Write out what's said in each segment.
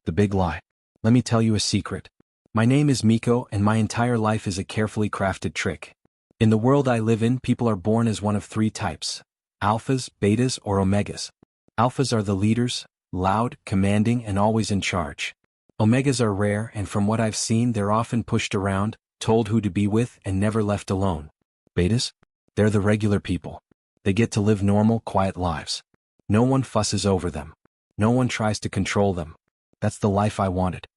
The big lie. Let me tell you a secret. My name is Miko and my entire life is a carefully crafted trick. In the world I live in, people are born as one of three types: alphas, betas, or omegas. Alphas are the leaders, loud, commanding, and always in charge. Omegas are rare, and from what I've seen, they're often pushed around, told who to be with, and never left alone. Betas? They're the regular people. They get to live normal, quiet lives. No one fusses over them. No one tries to control them. That's the life I wanted.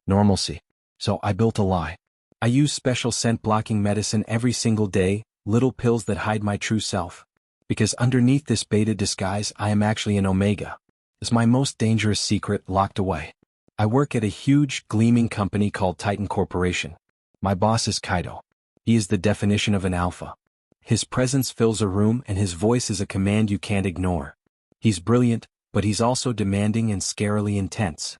Normalcy. So I built a lie. I use special scent-blocking medicine every single day, little pills that hide my true self. Because underneath this beta disguise, I am actually an omega. It's my most dangerous secret locked away. I work at a huge, gleaming company called Titan Corporation. My boss is Kaito. He is the definition of an alpha. His presence fills a room and his voice is a command you can't ignore. He's brilliant, but he's also demanding and scarily intense.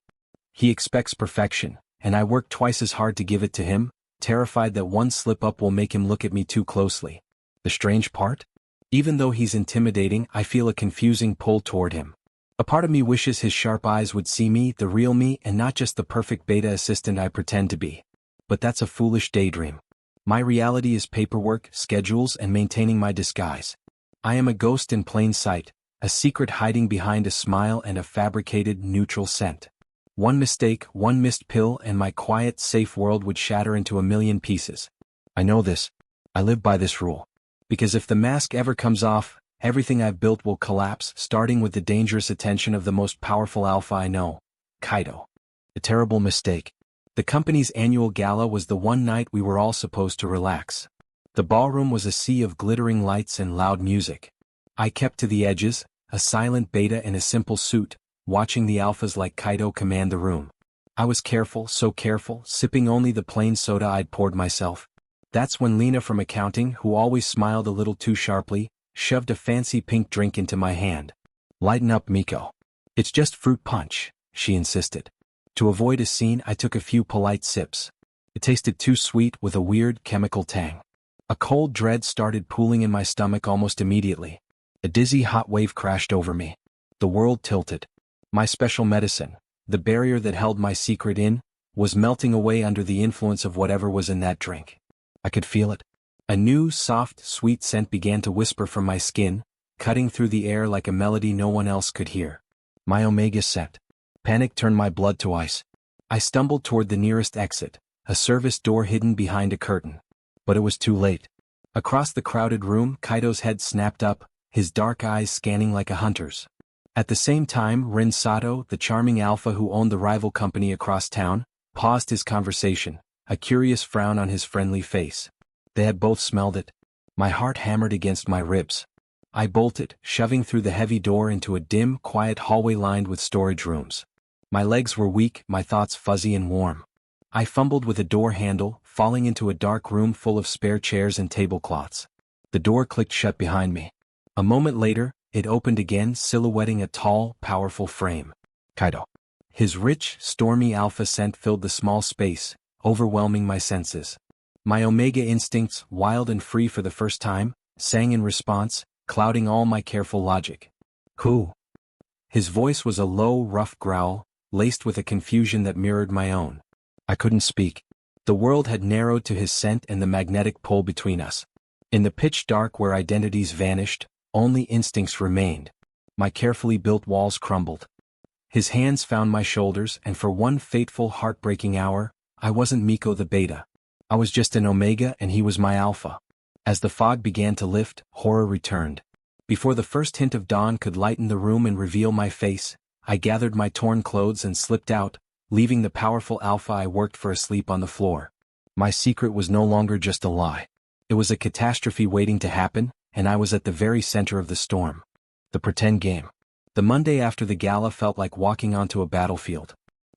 He expects perfection, and I work twice as hard to give it to him, terrified that one slip-up will make him look at me too closely. The strange part? Even though he's intimidating, I feel a confusing pull toward him. A part of me wishes his sharp eyes would see me, the real me, and not just the perfect beta assistant I pretend to be. But that's a foolish daydream. My reality is paperwork, schedules, and maintaining my disguise. I am a ghost in plain sight, a secret hiding behind a smile and a fabricated, neutral scent. One mistake, one missed pill, and my quiet, safe world would shatter into a million pieces. I know this. I live by this rule. Because if the mask ever comes off, everything I've built will collapse, starting with the dangerous attention of the most powerful alpha I know, Kaito. A terrible mistake. The company's annual gala was the one night we were all supposed to relax. The ballroom was a sea of glittering lights and loud music. I kept to the edges, a silent beta in a simple suit, watching the alphas like Kaito command the room. I was careful, so careful, sipping only the plain soda I'd poured myself. That's when Lena from accounting, who always smiled a little too sharply, shoved a fancy pink drink into my hand. "Lighten up, Miko. It's just fruit punch," she insisted. To avoid a scene, I took a few polite sips. It tasted too sweet with a weird chemical tang. A cold dread started pooling in my stomach almost immediately. A dizzy hot wave crashed over me. The world tilted. My special medicine, the barrier that held my secret in, was melting away under the influence of whatever was in that drink. I could feel it. A new, soft, sweet scent began to whisper from my skin, cutting through the air like a melody no one else could hear. My omega scent. Panic turned my blood to ice. I stumbled toward the nearest exit, a service door hidden behind a curtain. But it was too late. Across the crowded room, Kaito's head snapped up, his dark eyes scanning like a hunter's. At the same time, Rin Sato, the charming alpha who owned the rival company across town, paused his conversation, a curious frown on his friendly face. They had both smelled it. My heart hammered against my ribs. I bolted, shoving through the heavy door into a dim, quiet hallway lined with storage rooms. My legs were weak, my thoughts fuzzy and warm. I fumbled with a door handle, falling into a dark room full of spare chairs and tablecloths. The door clicked shut behind me. A moment later, it opened again, silhouetting a tall, powerful frame. Kaito. His rich, stormy alpha scent filled the small space, overwhelming my senses. My omega instincts, wild and free for the first time, sang in response, clouding all my careful logic. "Who?" His voice was a low, rough growl, laced with a confusion that mirrored my own. I couldn't speak. The world had narrowed to his scent and the magnetic pull between us. In the pitch dark where identities vanished, only instincts remained. My carefully built walls crumbled. His hands found my shoulders, and for one fateful, heartbreaking hour, I wasn't Miko the beta. I was just an omega and he was my alpha. As the fog began to lift, horror returned. Before the first hint of dawn could lighten the room and reveal my face, I gathered my torn clothes and slipped out, leaving the powerful alpha I worked for asleep on the floor. My secret was no longer just a lie. It was a catastrophe waiting to happen, and I was at the very center of the storm. The pretend game. The Monday after the gala felt like walking onto a battlefield.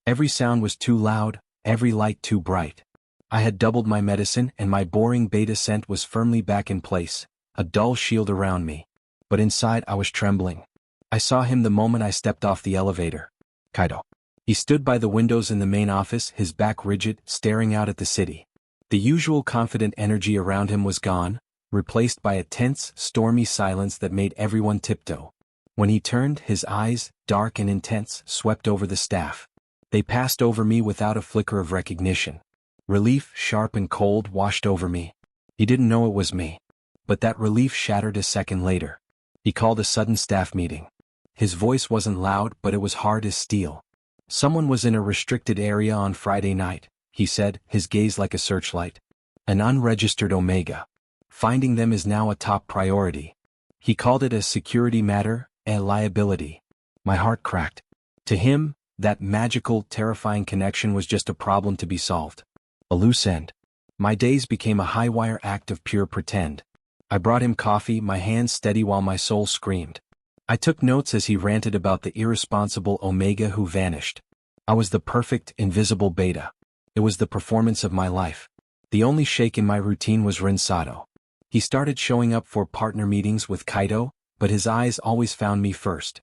Every sound was too loud, every light too bright. I had doubled my medicine and my boring beta scent was firmly back in place, a dull shield around me. But inside I was trembling. I saw him the moment I stepped off the elevator. Kaito. He stood by the windows in the main office, his back rigid, staring out at the city. The usual confident energy around him was gone, replaced by a tense, stormy silence that made everyone tiptoe. When he turned, his eyes, dark and intense, swept over the staff. They passed over me without a flicker of recognition. Relief, sharp and cold, washed over me. He didn't know it was me. But that relief shattered a second later. He called a sudden staff meeting. His voice wasn't loud, but it was hard as steel. Someone was in a restricted area on Friday night, he said, his gaze like a searchlight. An unregistered Omega. Finding them is now a top priority. He called it a security matter, a liability. My heart cracked. To him, that magical, terrifying connection was just a problem to be solved. A loose end. My days became a high-wire act of pure pretend. I brought him coffee, my hands steady while my soul screamed. I took notes as he ranted about the irresponsible Omega who vanished. I was the perfect, invisible beta. It was the performance of my life. The only shake in my routine was Rinsato. He started showing up for partner meetings with Kaito, but his eyes always found me first.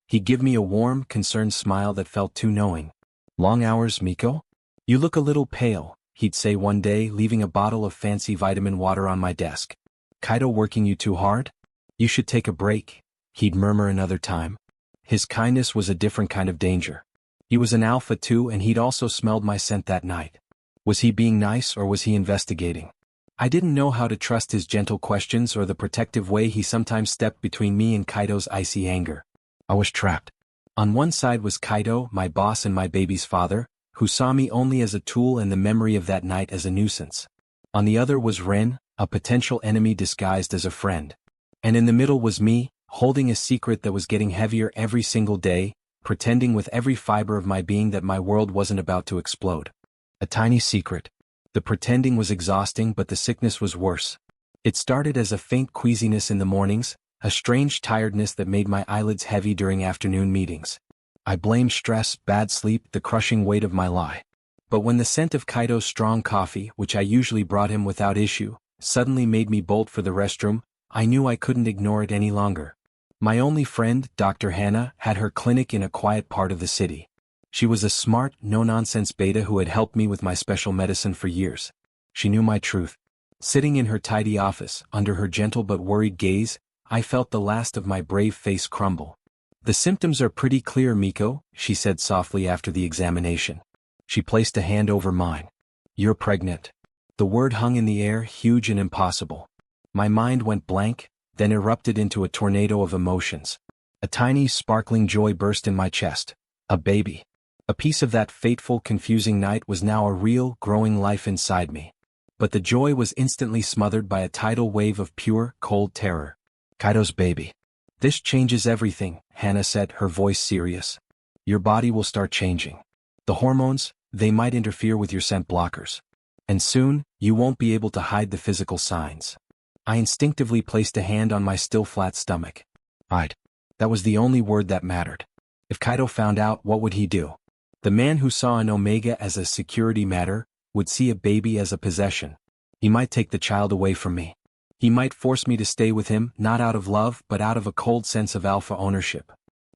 He'd give me a warm, concerned smile that felt too knowing. "Long hours, Miko? You look a little pale," he'd say one day, leaving a bottle of fancy vitamin water on my desk. "Kaito working you too hard? You should take a break," he'd murmur another time. His kindness was a different kind of danger. He was an alpha too, and he'd also smelled my scent that night. Was he being nice or was he investigating? I didn't know how to trust his gentle questions or the protective way he sometimes stepped between me and Kaito's icy anger. I was trapped. On one side was Kaito, my boss and my baby's father, who saw me only as a tool and the memory of that night as a nuisance. On the other was Ren, a potential enemy disguised as a friend. And in the middle was me, holding a secret that was getting heavier every single day, pretending with every fiber of my being that my world wasn't about to explode. A tiny secret. The pretending was exhausting, but the sickness was worse. It started as a faint queasiness in the mornings, a strange tiredness that made my eyelids heavy during afternoon meetings. I blamed stress, bad sleep, the crushing weight of my lie. But when the scent of Kaito's strong coffee, which I usually brought him without issue, suddenly made me bolt for the restroom, I knew I couldn't ignore it any longer. My only friend, Dr. Hannah, had her clinic in a quiet part of the city. She was a smart, no-nonsense beta who had helped me with my special medicine for years. She knew my truth. Sitting in her tidy office, under her gentle but worried gaze, I felt the last of my brave face crumble. "The symptoms are pretty clear, Miko," she said softly after the examination. She placed a hand over mine. "You're pregnant." The word hung in the air, huge and impossible. My mind went blank, then erupted into a tornado of emotions. A tiny, sparkling joy burst in my chest. A baby. A piece of that fateful, confusing night was now a real, growing life inside me. But the joy was instantly smothered by a tidal wave of pure, cold terror. "Kaito's baby. This changes everything," Hannah said, her voice serious. "Your body will start changing. The hormones, they might interfere with your scent blockers. And soon, you won't be able to hide the physical signs." I instinctively placed a hand on my still flat stomach. "I'd." That was the only word that mattered. If Kaito found out, what would he do? The man who saw an Omega as a security matter would see a baby as a possession. He might take the child away from me. He might force me to stay with him, not out of love but out of a cold sense of alpha ownership.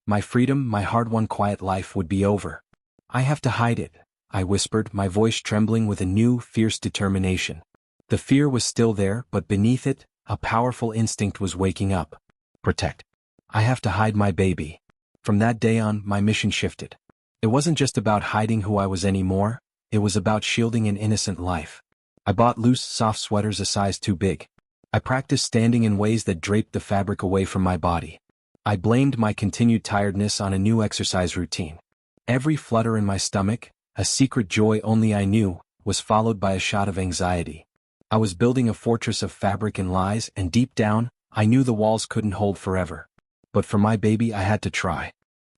My freedom, my hard-won quiet life would be over. "I have to hide it," I whispered, my voice trembling with a new, fierce determination. The fear was still there, but beneath it, a powerful instinct was waking up. Protect. I have to hide my baby. From that day on, my mission shifted. It wasn't just about hiding who I was anymore, it was about shielding an innocent life. I bought loose, soft sweaters a size too big. I practiced standing in ways that draped the fabric away from my body. I blamed my continued tiredness on a new exercise routine. Every flutter in my stomach, a secret joy only I knew, was followed by a shot of anxiety. I was building a fortress of fabric and lies, and deep down, I knew the walls couldn't hold forever. But for my baby I had to try.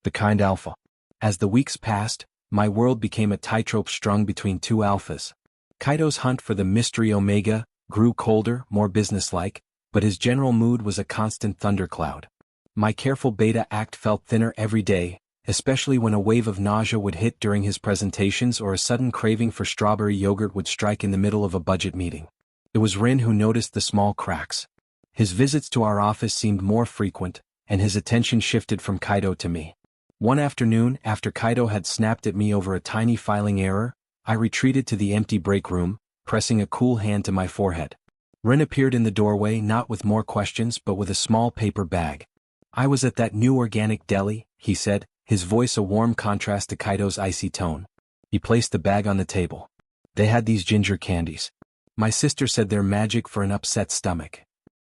The kind alpha. As the weeks passed, my world became a tightrope strung between two alphas. Kaito's hunt for the mystery Omega grew colder, more businesslike, but his general mood was a constant thundercloud. My careful beta act felt thinner every day, especially when a wave of nausea would hit during his presentations or a sudden craving for strawberry yogurt would strike in the middle of a budget meeting. It was Rin who noticed the small cracks. His visits to our office seemed more frequent, and his attention shifted from Kaito to me. One afternoon, after Kaito had snapped at me over a tiny filing error, I retreated to the empty break room, pressing a cool hand to my forehead. Rin appeared in the doorway, not with more questions but with a small paper bag. "I was at that new organic deli," he said, his voice a warm contrast to Kaito's icy tone. He placed the bag on the table. They had these ginger candies. My sister said they're magic for an upset stomach.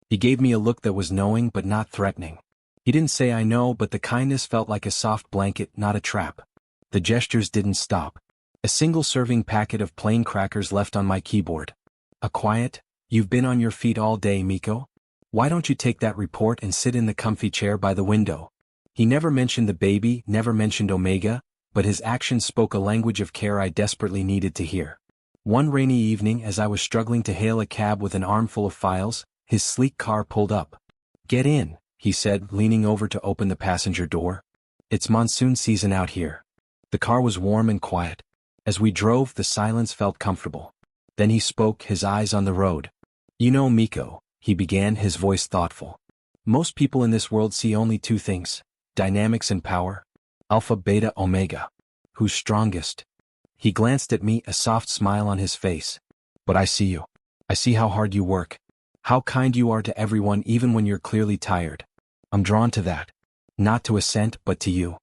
He gave me a look that was knowing but not threatening. He didn't say I know, but the kindness felt like a soft blanket, not a trap. The gestures didn't stop. A single serving packet of plain crackers left on my keyboard. A quiet, "You've been on your feet all day, Miko. Why don't you take that report and sit in the comfy chair by the window?" He never mentioned the baby, never mentioned Omega, but his actions spoke a language of care I desperately needed to hear. One rainy evening, as I was struggling to hail a cab with an armful of files, his sleek car pulled up. "Get in," he said, leaning over to open the passenger door. "It's monsoon season out here." The car was warm and quiet. As we drove, the silence felt comfortable. Then he spoke, his eyes on the road. "You know, Miko," he began, his voice thoughtful. "Most people in this world see only two things: dynamics and power. Alpha, beta, omega. Who's strongest?" He glanced at me, a soft smile on his face. "But I see you. I see how hard you work. How kind you are to everyone even when you're clearly tired. I'm drawn to that. Not to Ascent, but to you."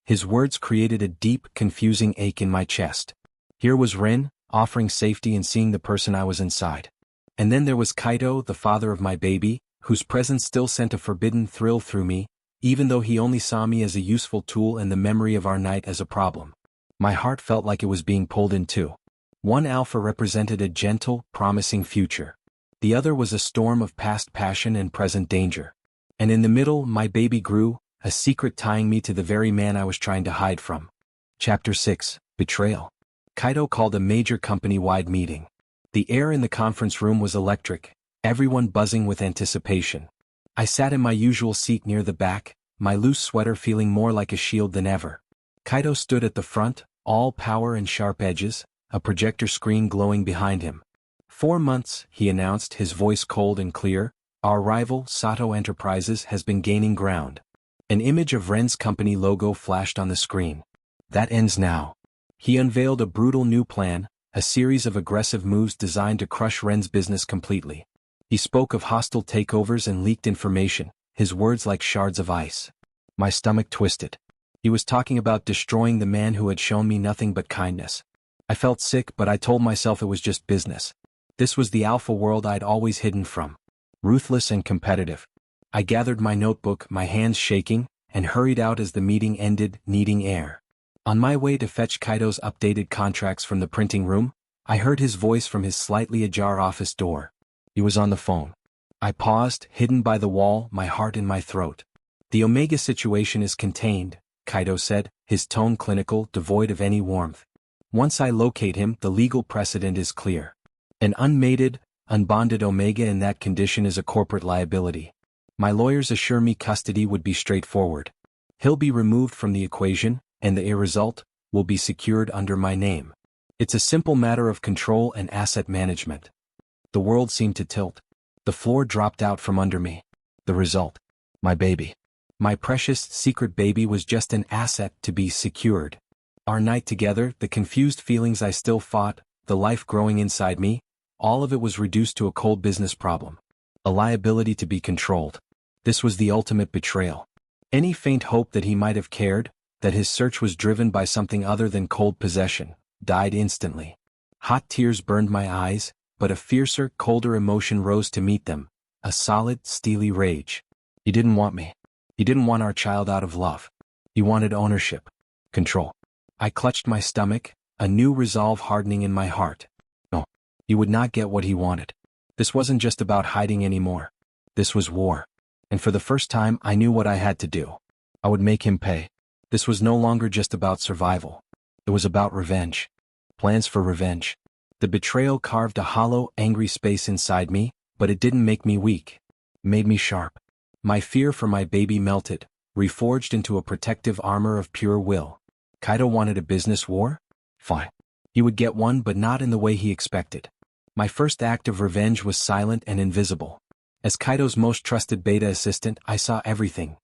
His words created a deep, confusing ache in my chest. Here was Rin, offering safety and seeing the person I was inside. And then there was Kaito, the father of my baby, whose presence still sent a forbidden thrill through me, even though he only saw me as a useful tool and the memory of our night as a problem. My heart felt like it was being pulled in two. One alpha represented a gentle, promising future. The other was a storm of past passion and present danger. And in the middle, my baby grew, a secret tying me to the very man I was trying to hide from. Chapter 6, Betrayal. Kaito called a major company-wide meeting. The air in the conference room was electric, everyone buzzing with anticipation. I sat in my usual seat near the back, my loose sweater feeling more like a shield than ever. Kaito stood at the front, all power and sharp edges, a projector screen glowing behind him. 4 months, he announced, his voice cold and clear, "Our rival, Sato Enterprises, has been gaining ground." An image of Ren's company logo flashed on the screen. "That ends now." He unveiled a brutal new plan, a series of aggressive moves designed to crush Ren's business completely. He spoke of hostile takeovers and leaked information, his words like shards of ice. My stomach twisted. He was talking about destroying the man who had shown me nothing but kindness. I felt sick, but I told myself it was just business. This was the alpha world I'd always hidden from. Ruthless and competitive. I gathered my notebook, my hands shaking, and hurried out as the meeting ended, needing air. On my way to fetch Kaito's updated contracts from the printing room, I heard his voice from his slightly ajar office door. He was on the phone. I paused, hidden by the wall, my heart in my throat. "The Omega situation is contained," Kaito said, his tone clinical, devoid of any warmth. "Once I locate him, the legal precedent is clear. An unmated, unbonded Omega in that condition is a corporate liability. My lawyers assure me custody would be straightforward. He'll be removed from the equation, and the result will be secured under my name. It's a simple matter of control and asset management." The world seemed to tilt. The floor dropped out from under me. The result: my baby. My precious, secret baby was just an asset to be secured. Our night together, the confused feelings I still fought, the life growing inside me, all of it was reduced to a cold business problem. A liability to be controlled. This was the ultimate betrayal. Any faint hope that he might have cared, that his search was driven by something other than cold possession, died instantly. Hot tears burned my eyes, but a fiercer, colder emotion rose to meet them, a solid, steely rage. He didn't want me. He didn't want our child out of love. He wanted ownership. Control. I clutched my stomach, a new resolve hardening in my heart. No. He would not get what he wanted. This wasn't just about hiding anymore. This was war. And for the first time I knew what I had to do. I would make him pay. This was no longer just about survival. It was about revenge. Plans for revenge. The betrayal carved a hollow, angry space inside me, but it didn't make me weak. It made me sharp. My fear for my baby melted, reforged into a protective armor of pure will. Kaito wanted a business war? Fine. He would get one, but not in the way he expected. My first act of revenge was silent and invisible. As Kaito's most trusted beta assistant, I saw everything.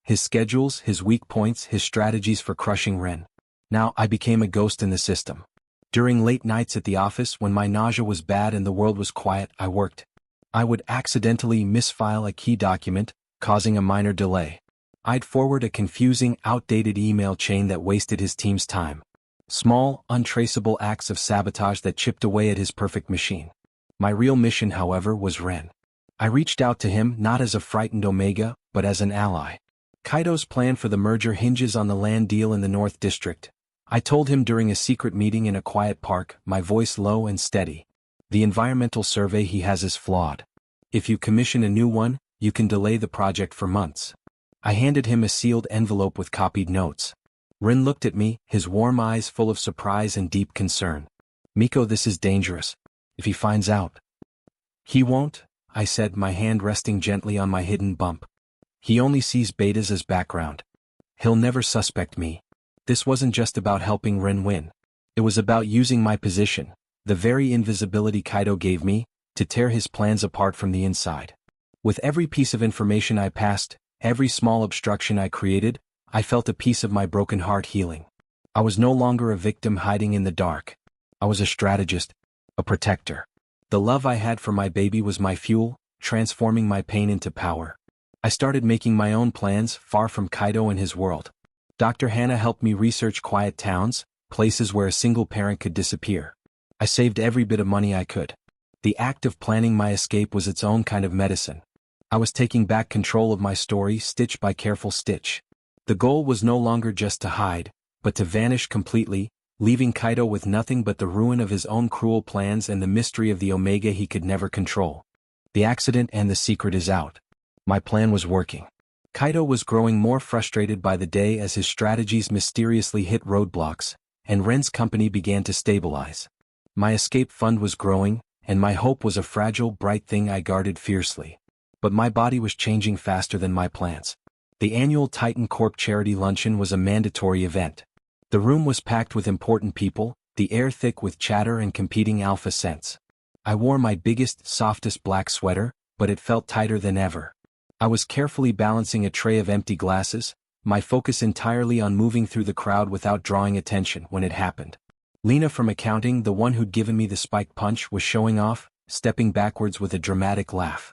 His schedules, his weak points, his strategies for crushing Ren. Now I became a ghost in the system. During late nights at the office, when my nausea was bad and the world was quiet, I worked. I would accidentally misfile a key document, causing a minor delay. I'd forward a confusing, outdated email chain that wasted his team's time. Small, untraceable acts of sabotage that chipped away at his perfect machine. My real mission, however, was Ren. I reached out to him not as a frightened Omega, but as an ally. Kaito's plan for the merger hinges on the land deal in the North District. I told him during a secret meeting in a quiet park, my voice low and steady. The environmental survey he has is flawed. If you commission a new one, you can delay the project for months. I handed him a sealed envelope with copied notes. Ren looked at me, his warm eyes full of surprise and deep concern. Miko, this is dangerous. If he finds out. He won't, I said, my hand resting gently on my hidden bump. He only sees betas as background. He'll never suspect me. This wasn't just about helping Ren win. It was about using my position, the very invisibility Kaito gave me, to tear his plans apart from the inside. With every piece of information I passed, every small obstruction I created, I felt a piece of my broken heart healing. I was no longer a victim hiding in the dark. I was a strategist, a protector. The love I had for my baby was my fuel, transforming my pain into power. I started making my own plans, far from Kaito and his world. Dr. Hannah helped me research quiet towns, places where a single parent could disappear. I saved every bit of money I could. The act of planning my escape was its own kind of medicine. I was taking back control of my story, stitch by careful stitch. The goal was no longer just to hide, but to vanish completely, leaving Kaito with nothing but the ruin of his own cruel plans and the mystery of the Omega he could never control. The accident and the secret is out. My plan was working. Kaito was growing more frustrated by the day as his strategies mysteriously hit roadblocks, and Ren's company began to stabilize. My escape fund was growing, and my hope was a fragile, bright thing I guarded fiercely. But my body was changing faster than my plans. The annual Titan Corp charity luncheon was a mandatory event. The room was packed with important people, the air thick with chatter and competing alpha scents. I wore my biggest, softest black sweater, but it felt tighter than ever. I was carefully balancing a tray of empty glasses, my focus entirely on moving through the crowd without drawing attention when it happened. Lena from accounting, the one who'd given me the spike punch, was showing off, stepping backwards with a dramatic laugh.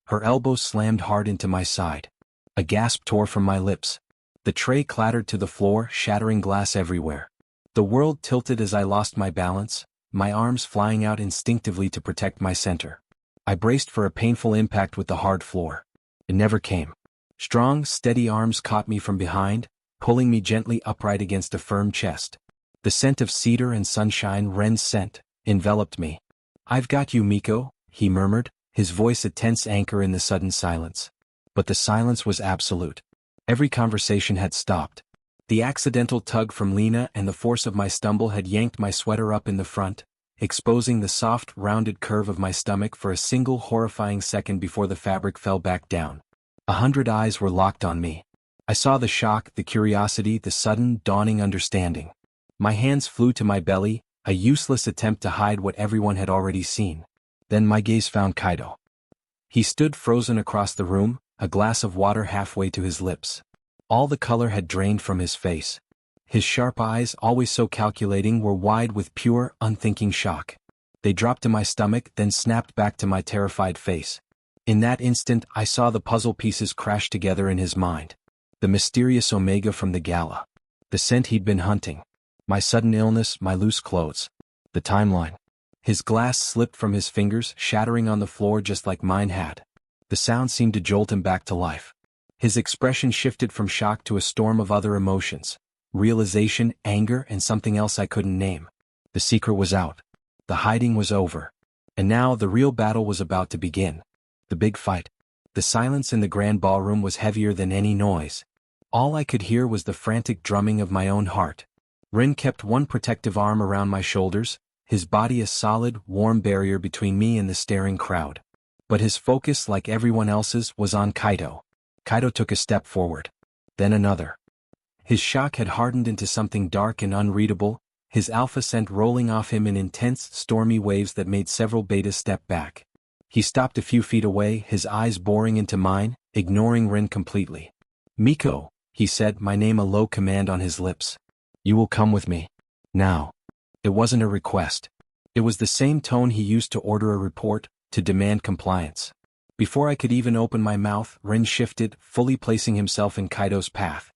Her elbow slammed hard into my side. A gasp tore from my lips. The tray clattered to the floor, shattering glass everywhere. The world tilted as I lost my balance, my arms flying out instinctively to protect my center. I braced for a painful impact with the hard floor. It never came. Strong, steady arms caught me from behind, pulling me gently upright against a firm chest. The scent of cedar and sunshine, Ren's scent, enveloped me. "I've got you, Miko," he murmured, his voice a tense anchor in the sudden silence. But the silence was absolute. Every conversation had stopped. The accidental tug from Lena and the force of my stumble had yanked my sweater up in the front, exposing the soft, rounded curve of my stomach for a single horrifying second before the fabric fell back down. 100 eyes were locked on me. I saw the shock, the curiosity, the sudden, dawning understanding. My hands flew to my belly, a useless attempt to hide what everyone had already seen. Then my gaze found Kaito. He stood frozen across the room, a glass of water halfway to his lips. All the color had drained from his face. His sharp eyes, always so calculating, were wide with pure, unthinking shock. They dropped to my stomach, then snapped back to my terrified face. In that instant, I saw the puzzle pieces crash together in his mind. The mysterious Omega from the gala. The scent he'd been hunting. My sudden illness, my loose clothes. The timeline. His glass slipped from his fingers, shattering on the floor just like mine had. The sound seemed to jolt him back to life. His expression shifted from shock to a storm of other emotions. Realization, anger, and something else I couldn't name. The secret was out. The hiding was over. And now the real battle was about to begin. The big fight. The silence in the grand ballroom was heavier than any noise. All I could hear was the frantic drumming of my own heart. Ren kept one protective arm around my shoulders, his body a solid, warm barrier between me and the staring crowd. But his focus, like everyone else's, was on Kaito. Kaito took a step forward. Then another. His shock had hardened into something dark and unreadable, his alpha scent rolling off him in intense, stormy waves that made several betas step back. He stopped a few feet away, his eyes boring into mine, ignoring Ren completely. "Miko," he said, my name a low command on his lips. "You will come with me. Now." It wasn't a request. It was the same tone he used to order a report, to demand compliance. Before I could even open my mouth, Ren shifted, fully placing himself in Kaito's path.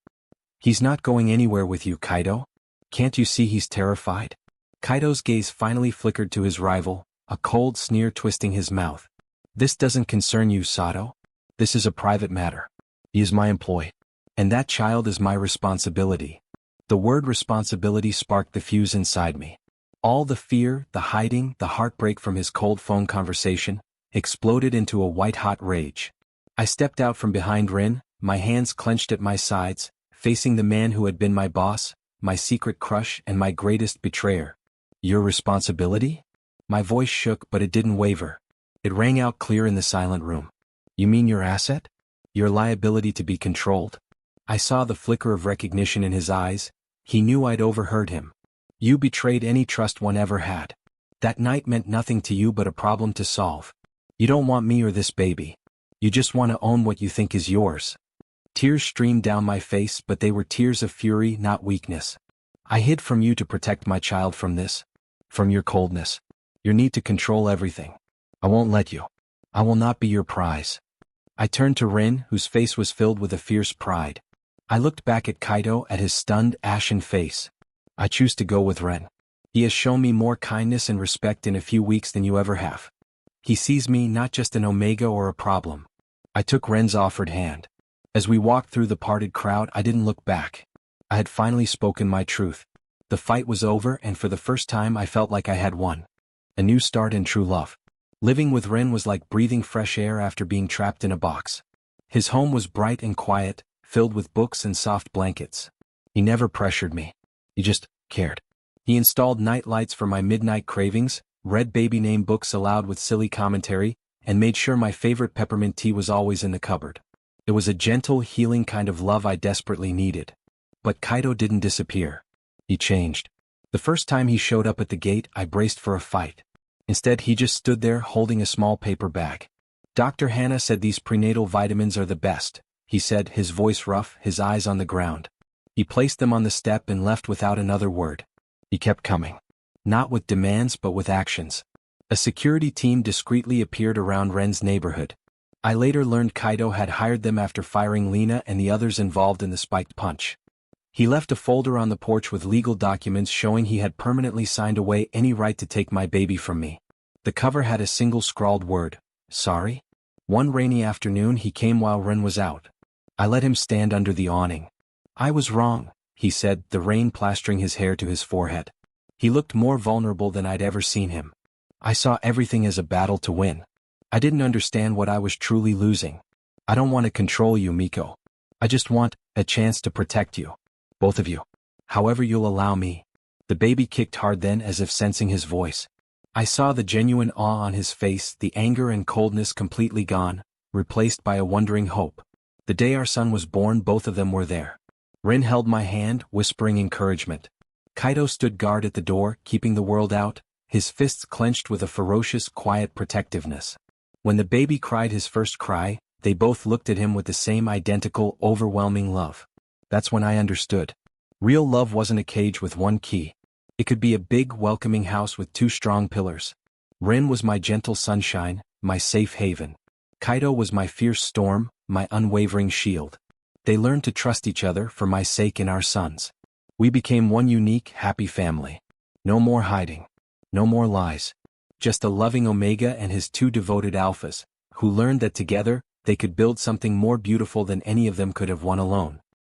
He's not going anywhere with you, Kaito. Can't you see he's terrified? Kaito's gaze finally flickered to his rival, a cold sneer twisting his mouth. This doesn't concern you, Sato. This is a private matter. He is my employee. And that child is my responsibility. The word responsibility sparked the fuse inside me. All the fear, the hiding, the heartbreak from his cold phone conversation exploded into a white-hot rage. I stepped out from behind Rin, my hands clenched at my sides, facing the man who had been my boss, my secret crush and my greatest betrayer. Your responsibility? My voice shook, but it didn't waver. It rang out clear in the silent room. You mean your asset? Your liability to be controlled? I saw the flicker of recognition in his eyes. He knew I'd overheard him. You betrayed any trust one ever had. That night meant nothing to you but a problem to solve. You don't want me or this baby. You just want to own what you think is yours. Tears streamed down my face, but they were tears of fury, not weakness. I hid from you to protect my child from this. From your coldness. Your need to control everything. I won't let you. I will not be your prize. I turned to Rin, whose face was filled with a fierce pride. I looked back at Kaito, at his stunned, ashen face. I choose to go with Ren. He has shown me more kindness and respect in a few weeks than you ever have. He sees me not just an Omega or a problem. I took Ren's offered hand. As we walked through the parted crowd, I didn't look back. I had finally spoken my truth. The fight was over, and for the first time I felt like I had won. A new start in true love. Living with Ren was like breathing fresh air after being trapped in a box. His home was bright and quiet, filled with books and soft blankets. He never pressured me. He just cared. He installed night lights for my midnight cravings, read baby name books aloud with silly commentary, and made sure my favorite peppermint tea was always in the cupboard. It was a gentle, healing kind of love I desperately needed. But Kaito didn't disappear. He changed. The first time he showed up at the gate, I braced for a fight. Instead, he just stood there holding a small paper bag. Dr. Hannah said these prenatal vitamins are the best, he said, his voice rough, his eyes on the ground. He placed them on the step and left without another word. He kept coming. Not with demands but with actions. A security team discreetly appeared around Ren's neighborhood. I later learned Kaito had hired them after firing Lena and the others involved in the spiked punch. He left a folder on the porch with legal documents showing he had permanently signed away any right to take my baby from me. The cover had a single scrawled word, sorry. One rainy afternoon he came while Ren was out. I let him stand under the awning. I was wrong, he said, the rain plastering his hair to his forehead. He looked more vulnerable than I'd ever seen him. I saw everything as a battle to win. I didn't understand what I was truly losing. I don't want to control you, Miko. I just want a chance to protect you. Both of you. However you'll allow me. The baby kicked hard then, as if sensing his voice. I saw the genuine awe on his face, the anger and coldness completely gone, replaced by a wondering hope. The day our son was born, both of them were there. Rin held my hand, whispering encouragement. Kaito stood guard at the door, keeping the world out, his fists clenched with a ferocious, quiet protectiveness. When the baby cried his first cry, they both looked at him with the same identical, overwhelming love. That's when I understood. Real love wasn't a cage with one key. It could be a big, welcoming house with two strong pillars. Rin was my gentle sunshine, my safe haven. Kaito was my fierce storm, my unwavering shield. They learned to trust each other for my sake and our sons. We became one unique, happy family. No more hiding. No more lies. Just a loving Omega and his two devoted alphas, who learned that together, they could build something more beautiful than any of them could have won alone.